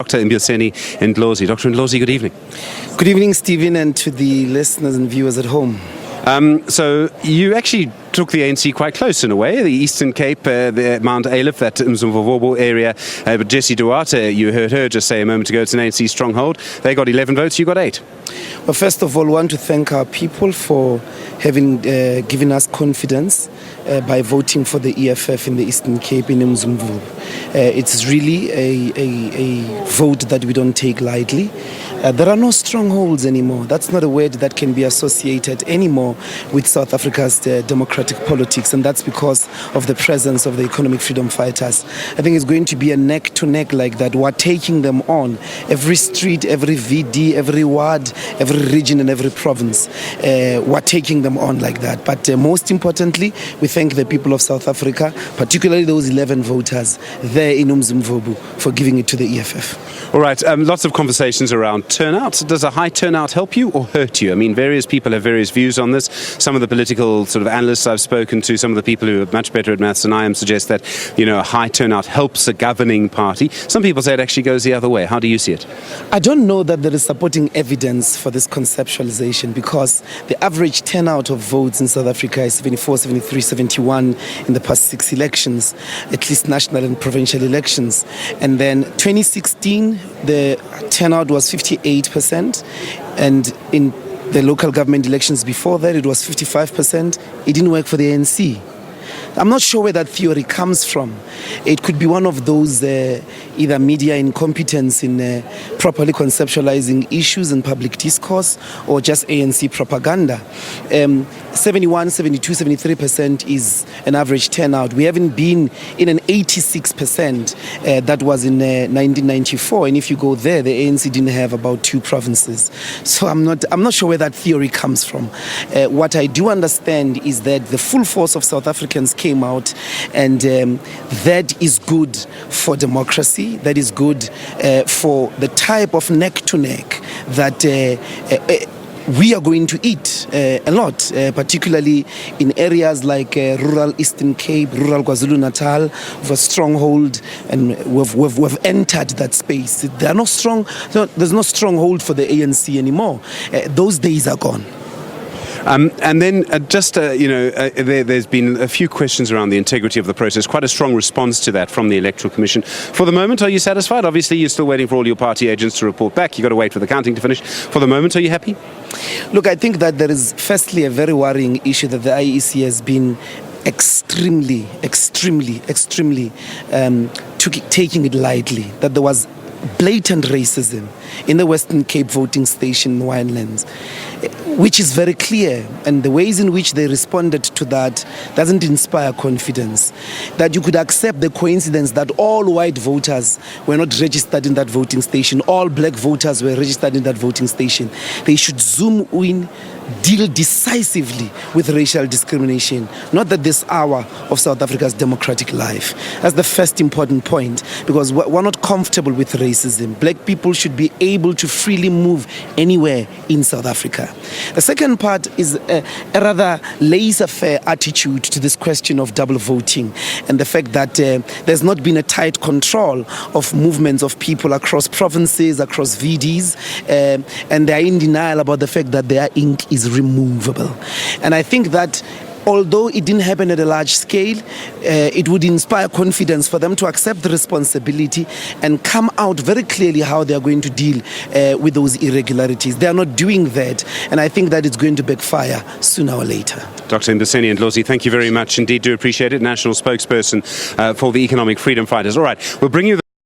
Dr. Mbuseni Ndlozi. Dr. Ndlozi, good evening. Good evening, Stephen, and to the listeners and viewers at home. So you actually took the ANC quite close in a way, the Eastern Cape, the Mount Aleph, that Mzimvovo area. But Jessie Duarte, you heard her just say a moment ago, it's an ANC stronghold. They got 11 votes, you got 8. Well, first of all, I want to thank our people for having given us confidence by voting for the EFF in the Eastern Cape in Mzimvovo. It's really a vote that we don't take lightly. There are no strongholds anymore. That's not a word that can be associated anymore with South Africa's democratic politics, and that's because of the presence of the economic freedom fighters. I think it's going to be a neck-to-neck like that. We're taking them on. Every street, every VD, every ward, every region and every province, we're taking them on like that. But most importantly, we thank the people of South Africa, particularly those 11 voters there in Mzimvobo, for giving it to the EFF. All right, lots of conversations around turnout. Does a high turnout help you or hurt you? I mean, various people have various views on this. Some of the political sort of analysts I've spoken to, some of the people who are much better at maths than I am, suggest that, a high turnout helps a governing party. Some people say it actually goes the other way. How do you see it? I don't know that there is supporting evidence for this conceptualization, because the average turnout of votes in South Africa is 74, 73, 71 in the past 6 elections, at least national and provincial elections. And then 2016, the turnout was 58%, and in the local government elections before that, it was 55%. It didn't work for the ANC. I'm not sure where that theory comes from. It could be one of those either media incompetence in properly conceptualizing issues in public discourse, or just ANC propaganda. 71, 72, 73% is an average turnout. We haven't been in an 86% that was in 1994. And if you go there, the ANC didn't have about 2 provinces. So I'm not sure where that theory comes from. What I do understand is that the full force of South Africans came out, and that is good for democracy. That is good for the type of neck-to-neck that we are going to eat a lot, particularly in areas like rural Eastern Cape, rural KwaZulu-Natal, with a stronghold, and we've entered that space. There's no stronghold for the ANC anymore. Those days are gone. And then there's been a few questions around the integrity of the process, quite a strong response to that from the Electoral Commission. For the moment, are you satisfied? Obviously, you're still waiting for all your party agents to report back. You've got to wait for the counting to finish. For the moment, are you happy? Look, I think that there is firstly a very worrying issue that the IEC has been extremely taking it lightly, that there was blatant racism in the Western Cape voting station in Winelands, which is very clear, and the ways in which they responded to that doesn't inspire confidence. That you could accept the coincidence that all white voters were not registered in that voting station, all black voters were registered in that voting station. They should zoom in, deal decisively with racial discrimination, not at this hour of South Africa's democratic life. That's the first important point, because we're not comfortable with racism. Black people should be able to freely move anywhere in South Africa. The second part is a rather laissez-faire attitude to this question of double voting, and the fact that there's not been a tight control of movements of people across provinces, across VDs, and they're in denial about the fact that their ink is removable. And I think that although it didn't happen at a large scale, it would inspire confidence for them to accept the responsibility and come out very clearly how they are going to deal with those irregularities. They are not doing that, and I think that it's going to backfire sooner or later. Dr. Mbuseni Ndlozi, thank you very much indeed. Do appreciate it. National spokesperson for the Economic Freedom Fighters. All right, we'll bring you